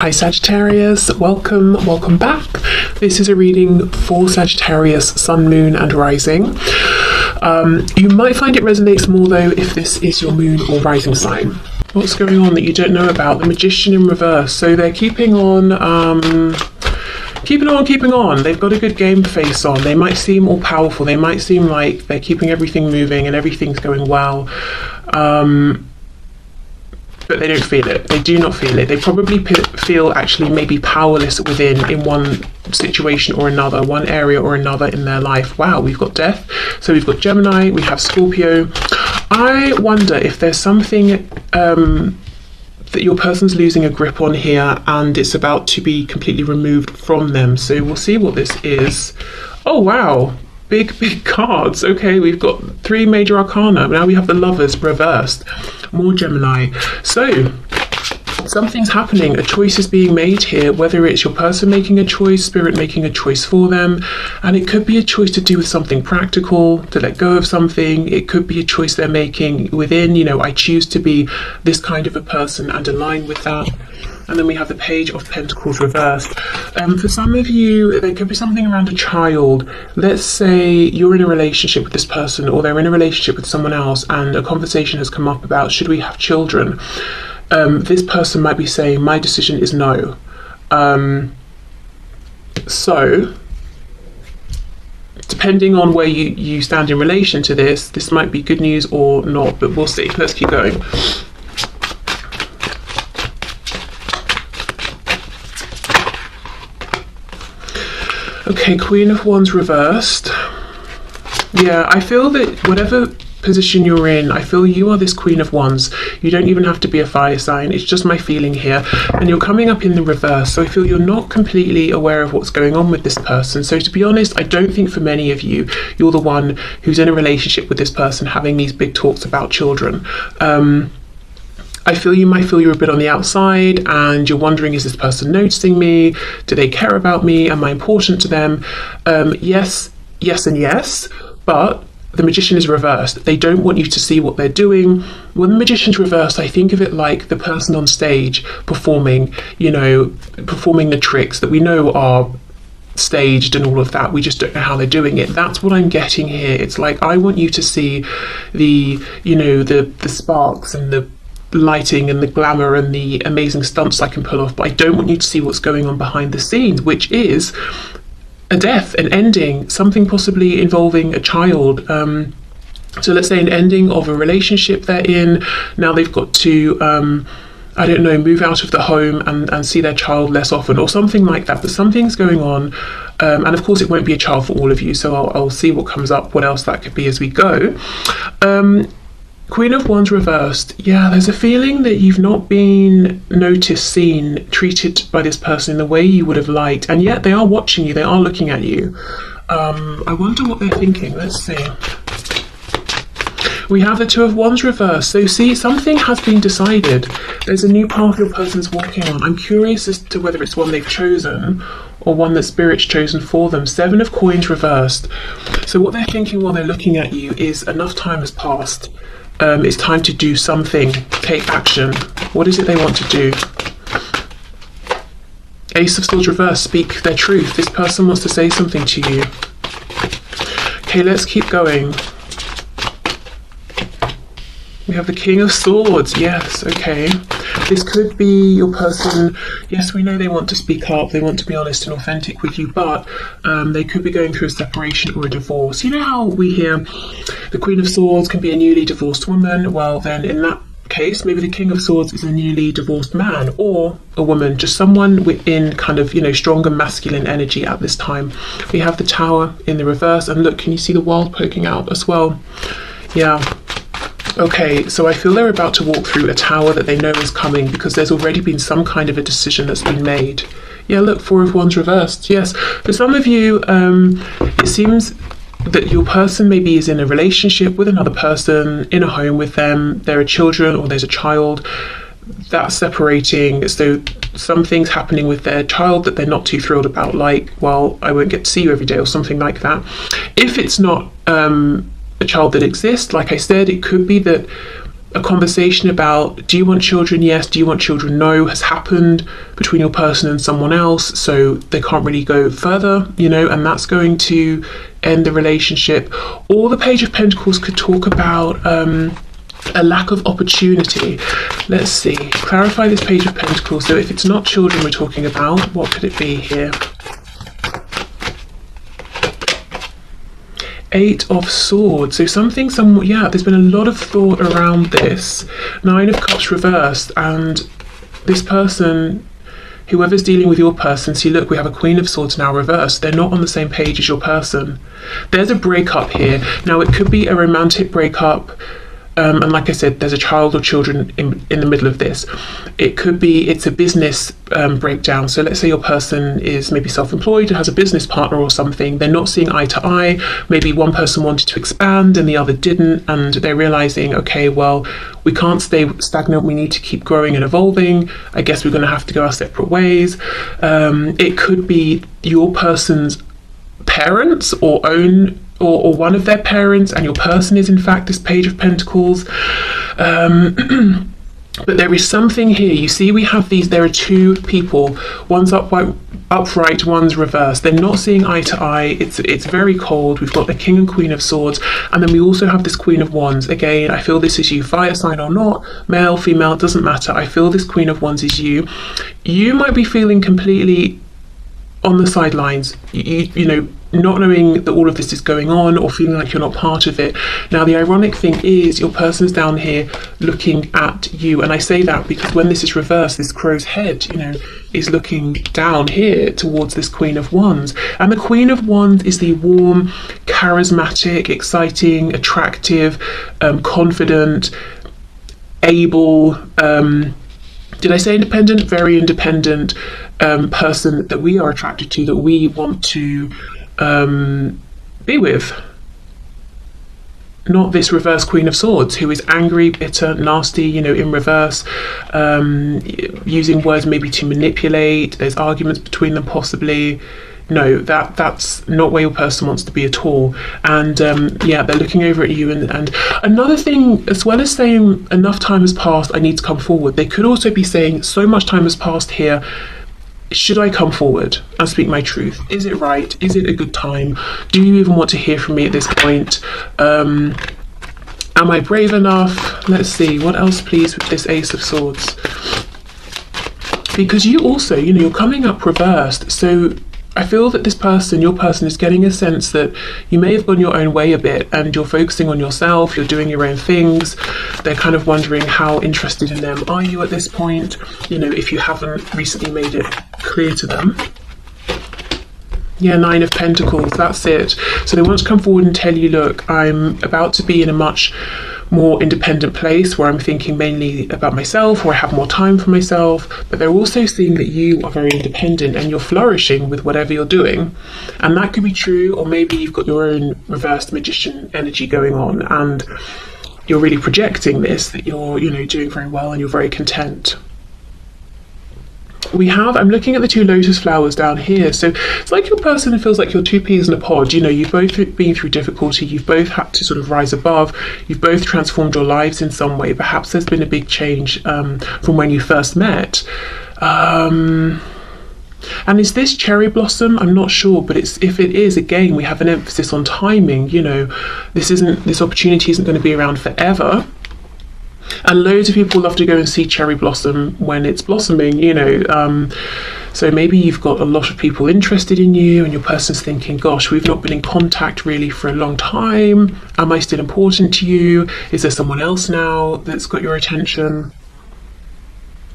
Hi Sagittarius, welcome back. This is a reading for Sagittarius, Sun, Moon and Rising. You might find it resonates more though if this is your Moon or Rising sign. What's going on that you don't know about? The Magician in reverse. So they're keeping on. They've got a good game face on. They might seem all powerful. They might seem like they're keeping everything moving and everything's going well. But they don't feel it. They do not feel it. They probably feel actually maybe powerless within in one situation or another, one area or another in their life. Wow, we've got Death. So we've got Gemini, we have Scorpio. I wonder if there's something that your person's losing a grip on here and it's about to be completely removed from them. So we'll see what this is. Oh, wow. Big cards. Okay, we've got 3 major arcana. Now we have the Lovers reversed. More Gemini. So something's happening. A choice is being made here, whether it's your person making a choice, spirit making a choice for them. And it could be a choice to do with something practical, to let go of something. It could be a choice they're making within, I choose to be this kind of a person and align with that. And then we have the Page of Pentacles reversed. For some of you, there could be something around a child. Let's say you're in a relationship with this person or they're in a relationship with someone else and a conversation has come up about should we have children? This person might be saying, my decision is no. So, depending on where you stand in relation to this might be good news or not, but we'll see. Let's keep going. Okay, Queen of Wands reversed. Yeah, I feel that whatever position you're in, I feel you are this Queen of Wands. You don't even have to be a fire sign. It's just my feeling here. And you're coming up in the reverse. So I feel you're not completely aware of what's going on with this person. So to be honest, I don't think for many of you, you're the one who's in a relationship with this person having these big talks about children. I feel you might feel you're a bit on the outside and you're wondering, is this person noticing me? Do they care about me? Am I important to them? Yes, and yes, but the Magician is reversed. They don't want you to see what they're doing. When the Magician's reversed, I think of it like the person on stage performing, performing the tricks that we know are staged and all of that. We just don't know how they're doing it. That's what I'm getting here. It's like, I want you to see the sparks and the lighting and the glamour and the amazing stunts I can pull off, but I don't want you to see what's going on behind the scenes, which is a death, an ending, something possibly involving a child. So let's say an ending of a relationship they're in. Now they've got to move out of the home and see their child less often or something like that, but something's going on. And of course it won't be a child for all of you, so I'll see what comes up, what else that could be as we go. Queen of Wands reversed. Yeah, there's a feeling that you've not been noticed, seen, treated by this person in the way you would have liked, and yet they are watching you, they are looking at you. I wonder what they're thinking. Let's see. We have the Two of Wands reversed. So see, something has been decided. There's a new path your person's walking on. I'm curious as to whether it's one they've chosen or one that Spirit's chosen for them. 7 of Coins reversed. So what they're thinking while they're looking at you is enough time has passed. It's time to do something, take action. What is it they want to do? Ace of Swords reversed, speak their truth. This person wants to say something to you. Okay, let's keep going. We have the King of Swords. Yes, okay. This could be your person. Yes, we know they want to speak up, they want to be honest and authentic with you, but they could be going through a separation or a divorce. You know how we hear the Queen of Swords can be a newly divorced woman? Well, then in that case, maybe the King of Swords is a newly divorced man or a woman, just someone within kind of, stronger masculine energy at this time. We have the Tower in the reverse, and look, can you see the World poking out as well? Yeah. Okay, so I feel they're about to walk through a tower that they know is coming because there's already been some kind of a decision that's been made. Yeah, look, 4 of Wands reversed. Yes, for some of you, it seems that your person maybe is in a relationship with another person, in a home with them, there are children or there's a child that's separating, so something's happening with their child that they're not too thrilled about, like, well, I won't get to see you every day or something like that. If it's not a child that exists, like I said, it could be that a conversation about, do you want children? Yes. Do you want children? No, has happened between your person and someone else, so they can't really go further, you know, and that's going to end the relationship. Or the Page of Pentacles could talk about a lack of opportunity. Let's see, clarify this Page of Pentacles. So if it's not children we're talking about, what could it be here? Eight of Swords. So something somewhat, yeah, there's been a lot of thought around this. Nine of Cups reversed, and this person, whoever's dealing with your person, see, look, we have a Queen of Swords now reversed. They're not on the same page as your person. There's a breakup here. Now, it could be a romantic breakup. And like I said, there's a child or children in the middle of this. It could be, it's a business breakdown. So let's say your person is maybe self-employed and has a business partner or something. They're not seeing eye to eye. Maybe one person wanted to expand and the other didn't. And they're realizing, okay, well, we can't stay stagnant. We need to keep growing and evolving. I guess we're going to have to go our separate ways. It could be your person's parents or own or one of their parents, and your person is in fact this Page of Pentacles. But there is something here. You see, we have these, there are two people, one's upright, one's reversed. They're not seeing eye to eye. It's very cold. We've got the King and Queen of Swords, and then we also have this Queen of Wands. Again, I feel this is you, fire sign or not, male, female, it doesn't matter. I feel this Queen of Wands is you. You might be feeling completely on the sidelines, you know, not knowing that all of this is going on, or feeling like you're not part of it. Now, the ironic thing is your person's down here looking at you, and I say that because when this is reversed, this crow's head, you know, is looking down here towards this Queen of Wands, and the Queen of Wands is the warm, charismatic, exciting, attractive, confident, able, did I say independent? Very independent person that we are attracted to, that we want to be with. Not this reverse Queen of Swords who is angry, bitter, nasty, you know, in reverse, using words maybe to manipulate. There's arguments between them possibly. No, that's not where your person wants to be at all. And yeah, they're looking over at you. And another thing, as well as saying enough time has passed, I need to come forward, they could also be saying so much time has passed here. Should I come forward and speak my truth? Is it right? Is it a good time? Do you even want to hear from me at this point? Am I brave enough? Let's see, what else please with this Ace of Swords? Because you also, you know, you're coming up reversed. So I feel that this person, your person, is getting a sense that you may have gone your own way a bit and you're focusing on yourself, you're doing your own things. They're kind of wondering how interested in them are you at this point, you know, if you haven't recently made it clear to them. Yeah, Nine of Pentacles, that's it. So they want to come forward and tell you, look, I'm about to be in a much more independent place where I'm thinking mainly about myself, or I have more time for myself, but they're also seeing that you are very independent and you're flourishing with whatever you're doing. And that could be true, or maybe you've got your own reversed magician energy going on and you're really projecting this, that you're, you know, doing very well and you're very content. We have, I'm looking at the two lotus flowers down here. So it's like your person feels like you're two peas in a pod. You know, you've both been through difficulty. You've both had to sort of rise above. You've both transformed your lives in some way. Perhaps there's been a big change from when you first met. And is this cherry blossom? I'm not sure, but if it is, again, we have an emphasis on timing. You know, this opportunity isn't going to be around forever. And loads of people love to go and see cherry blossom when it's blossoming, you know. So maybe you've got a lot of people interested in you and your person's thinking, gosh, we've not been in contact really for a long time. Am I still important to you? Is there someone else now that's got your attention?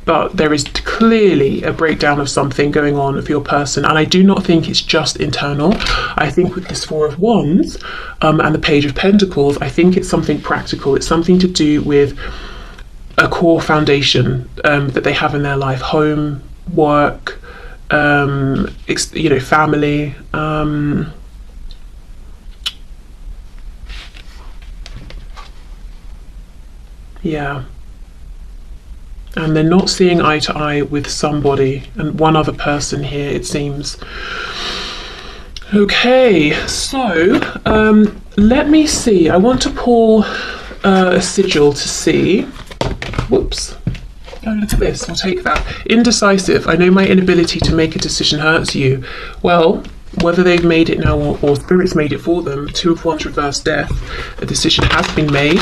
But there is clearly a breakdown of something going on with your person. And I do not think it's just internal. I think with this Four of Wands and the Page of Pentacles, I think it's something practical. It's something to do with a core foundation that they have in their life. Home, work, you know, family. Yeah. And they're not seeing eye to eye with somebody, and one other person here, it seems. Okay, so let me see. I want to pull a sigil to see. Whoops. Oh, look at this. We'll take that. Indecisive. I know my inability to make a decision hurts you. Well, whether they've made it now or Spirit's made it for them, Two of Wands reverse death. A decision has been made.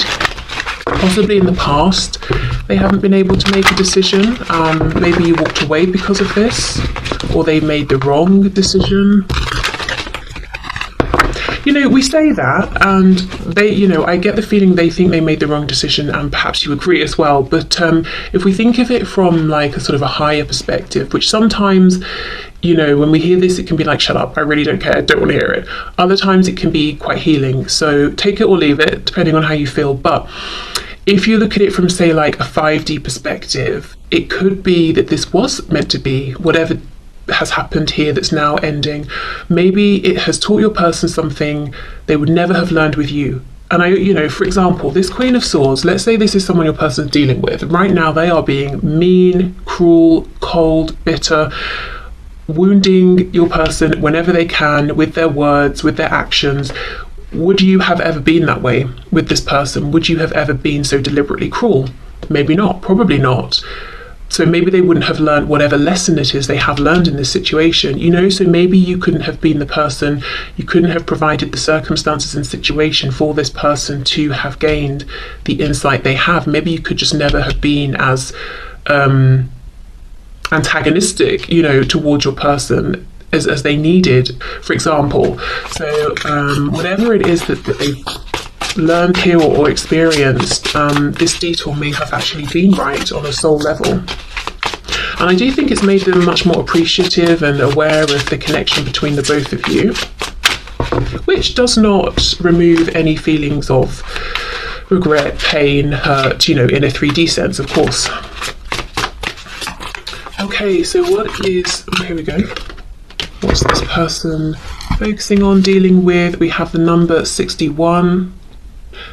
Possibly in the past, they haven't been able to make a decision. Maybe you walked away because of this, or they made the wrong decision. You know, we say that, and they, you know, I get the feeling they think they made the wrong decision, and perhaps you agree as well. But if we think of it from like a sort of a higher perspective, which sometimes, you know, when we hear this, it can be like, shut up, I really don't care, I don't want to hear it. Other times it can be quite healing. So take it or leave it, depending on how you feel. But if you look at it from, say, like a 5D perspective, it could be that this was meant to be whatever has happened here that's now ending. Maybe it has taught your person something they would never have learned with you. And I, you know, for example, this Queen of Swords, let's say this is someone your person's dealing with. Right now they are being mean, cruel, cold, bitter, wounding your person whenever they can with their words, with their actions. Would you have ever been that way with this person? Would you have ever been so deliberately cruel? Maybe not, probably not. So maybe they wouldn't have learned whatever lesson it is they have learned in this situation, you know, so maybe you couldn't have been the person, you couldn't have provided the circumstances and situation for this person to have gained the insight they have. Maybe you could just never have been as antagonistic, you know, towards your person as they needed, for example. So whatever it is that they've learned here or experienced, this detour may have actually been right on a soul level. And I do think it's made them much more appreciative and aware of the connection between the both of you, which does not remove any feelings of regret, pain, hurt, you know, in a 3D sense, of course. Okay, so what is, here we go. What's this person focusing on, dealing with? We have the number 61.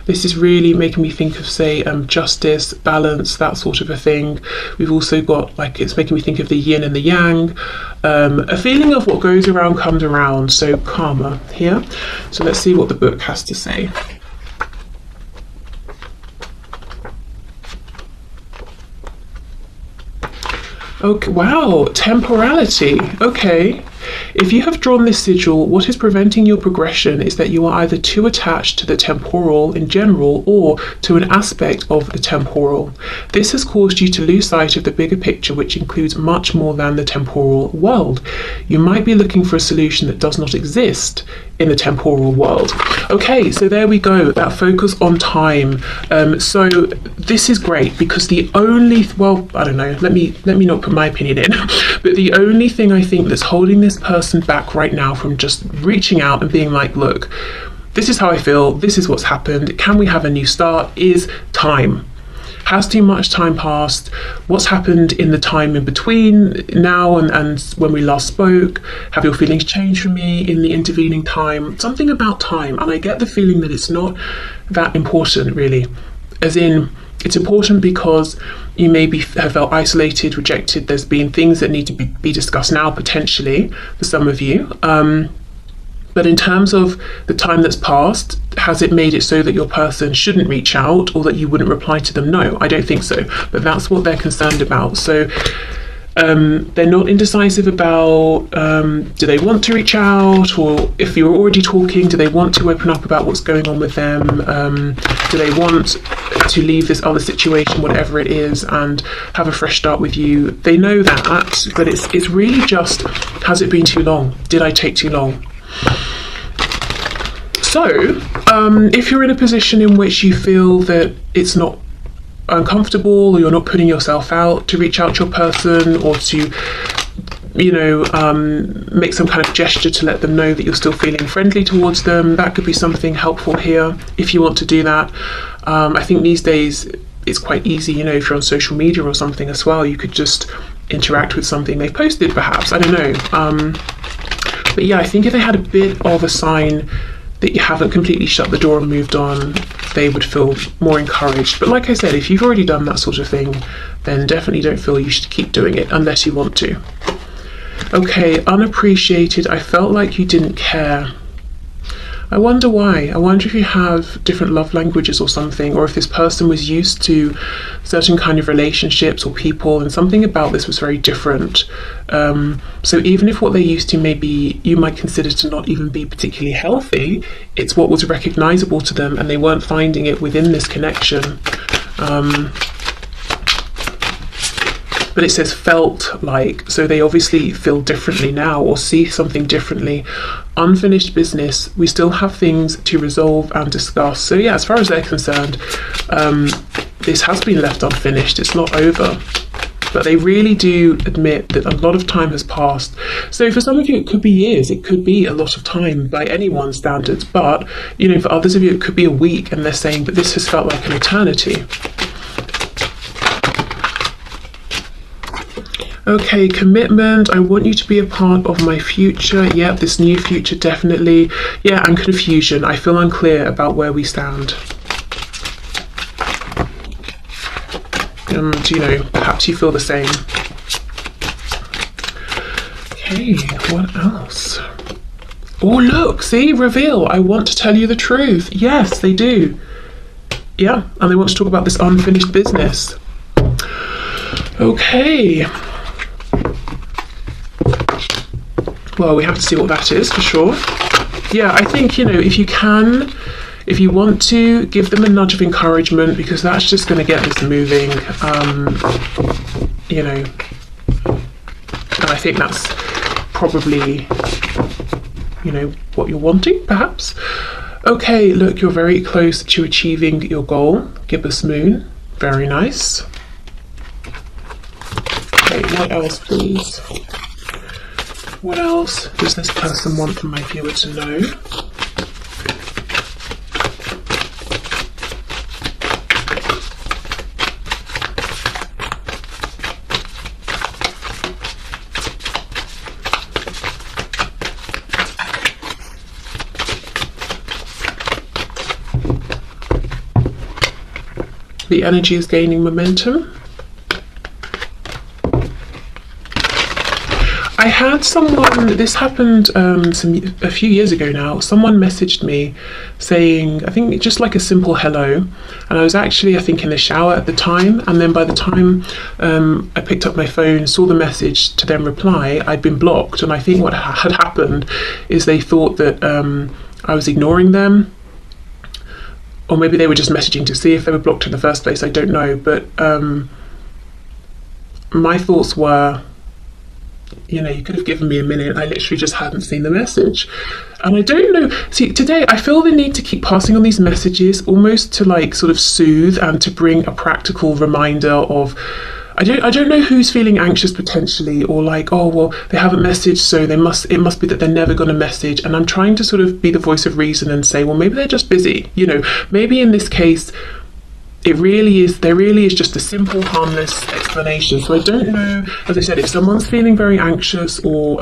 This is really making me think of, say, justice, balance, that sort of a thing. We've also got, like, it's making me think of the yin and the yang. A feeling of what goes around comes around, so karma here. So let's see what the book has to say. Okay, wow, temporality. Okay. If you have drawn this sigil, what is preventing your progression is that you are either too attached to the temporal in general or to an aspect of the temporal. This has caused you to lose sight of the bigger picture, which includes much more than the temporal world. You might be looking for a solution that does not exist in the temporal world. Okay, so there we go, that focus on time. So this is great because the only, well, I don't know, let me not put my opinion in, but the only thing I think that's holding this person back right now from just reaching out and being like, look, this is how I feel, this is what's happened, can we have a new start, is time. Has too much time passed? What's happened in the time in between now and when we last spoke? Have your feelings changed for me in the intervening time? Something about time, and I get the feeling that it's not that important really. As in, it's important because you maybe have felt isolated, rejected. There's been things that need to be discussed now, potentially, for some of you. But in terms of the time that's passed, has it made it so that your person shouldn't reach out or that you wouldn't reply to them? No, I don't think so. But that's what they're concerned about. So they're not indecisive about do they want to reach out, or if you're already talking, do they want to open up about what's going on with them? Do they want to leave this other situation, whatever it is, and have a fresh start with you? They know that, but it's really just, has it been too long? Did I take too long? So, if you're in a position in which you feel that it's not uncomfortable, or you're not putting yourself out to reach out to your person, or to, you know, make some kind of gesture to let them know that you're still feeling friendly towards them, that could be something helpful here if you want to do that. I think these days it's quite easy, you know, if you're on social media or something as well, you could just interact with something they've posted perhaps, I don't know. But yeah, I think if they had a bit of a sign that you haven't completely shut the door and moved on, they would feel more encouraged. But like I said, if you've already done that sort of thing, then definitely don't feel you should keep doing it unless you want to. Okay, unappreciated. I felt like you didn't care. I wonder why. I wonder if you have different love languages or something, or if this person was used to certain kind of relationships or people, and something about this was very different. So even if what they're used to maybe you might consider to not even be particularly healthy, it's what was recognizable to them, and they weren't finding it within this connection. But it says felt like, so they obviously feel differently now or see something differently. Unfinished business, we still have things to resolve and discuss. So yeah, as far as they're concerned, this has been left unfinished, it's not over. But they really do admit that a lot of time has passed. So for some of you it could be years, it could be a lot of time by anyone's standards, but you know, for others of you it could be a week, and they're saying, but this has felt like an eternity. Okay, commitment. I want you to be a part of my future. Yep, this new future, definitely. Yeah, and confusion. I feel unclear about where we stand. And, you know, perhaps you feel the same. Okay, what else? Oh, look, see, reveal. I want to tell you the truth. Yes, they do. Yeah, and they want to talk about this unfinished business. Okay. Well, we have to see what that is for sure. Yeah, I think, you know, if you want to, give them a nudge of encouragement, because that's just going to get this moving. You know, and I think that's probably, you know, what you're wanting, perhaps. Okay, look, you're very close to achieving your goal. Gibbous moon, very nice. Okay, what else, please? What else does this person want from my viewer to know? The energy is gaining momentum. I had someone, this happened a few years ago now, someone messaged me saying, I think just like a simple hello, and I was actually, I think, in the shower at the time, and then by the time I picked up my phone, saw the message to then reply, I'd been blocked, and I think what had happened is they thought that I was ignoring them, or maybe they were just messaging to see if they were blocked in the first place, I don't know, but my thoughts were, you know, you could have given me a minute. I literally just hadn't seen the message. And I don't know. See, today I feel the need to keep passing on these messages, almost to like sort of soothe and to bring a practical reminder of, I don't know who's feeling anxious potentially, or like, oh, well, they haven't messaged, so it must be that they're never going to message. And I'm trying to sort of be the voice of reason and say, well, maybe they're just busy. You know, maybe in this case, there really is just a simple, harmless explanation. So I don't know, as I said, if someone's feeling very anxious, or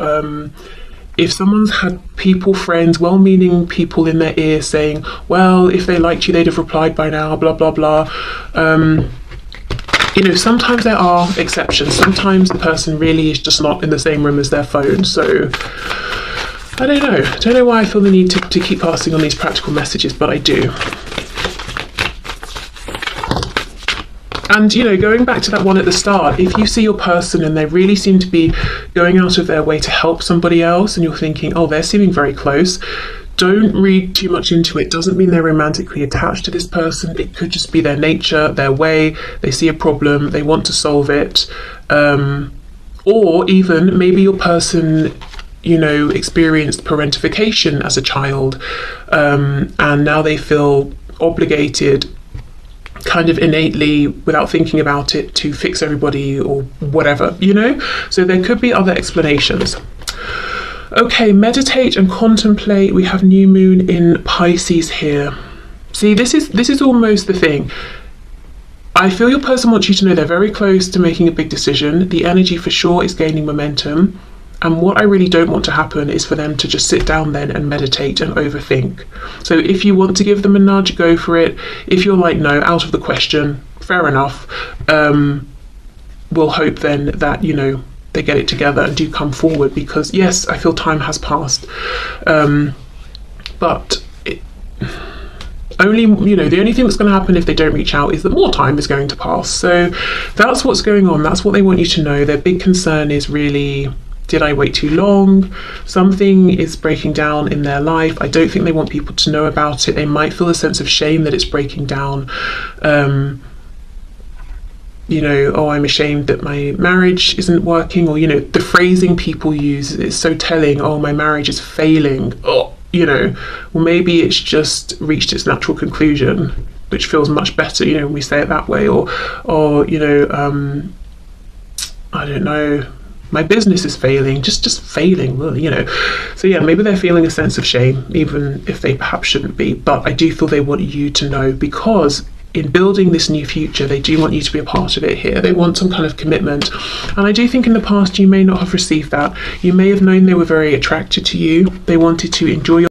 if someone's had people, friends, well-meaning people in their ear saying, well, if they liked you, they'd have replied by now, blah, blah, blah. You know, sometimes there are exceptions. Sometimes the person really is just not in the same room as their phone. So I don't know why I feel the need to keep passing on these practical messages, but I do. And, you know, going back to that one at the start, if you see your person and they really seem to be going out of their way to help somebody else, and you're thinking, oh, they're seeming very close, don't read too much into it. Doesn't mean they're romantically attached to this person. It could just be their nature, their way. They see a problem, they want to solve it. Or even maybe your person, you know, experienced parentification as a child, and now they feel obligated, kind of innately, without thinking about it, to fix everybody or whatever, you know. So there could be other explanations. Okay, meditate and contemplate. We have new moon in Pisces here. See, this is almost the thing. I feel your person wants you to know they're very close to making a big decision. The energy for sure is gaining momentum. And what I really don't want to happen is for them to just sit down then and meditate and overthink. So if you want to give them a nudge, go for it. If you're like, no, out of the question, fair enough. We'll hope then that, you know, they get it together and do come forward, because yes, I feel time has passed. But only, you know, the only thing that's going to happen if they don't reach out is that more time is going to pass. So that's what's going on. That's what they want you to know. Their big concern is really, did I wait too long? Something is breaking down in their life. I don't think they want people to know about it. They might feel a sense of shame that it's breaking down. You know, oh, I'm ashamed that my marriage isn't working, or, you know, the phrasing people use is so telling. Oh, my marriage is failing. Oh, you know, well, maybe it's just reached its natural conclusion, which feels much better, you know, when we say it that way. Or you know, I don't know, my business is failing, just failing, well, you know. So yeah, maybe they're feeling a sense of shame, even if they perhaps shouldn't be. But I do feel they want you to know, because in building this new future, they do want you to be a part of it here. They want some kind of commitment. And I do think in the past you may not have received that. You may have known they were very attracted to you. They wanted to enjoy your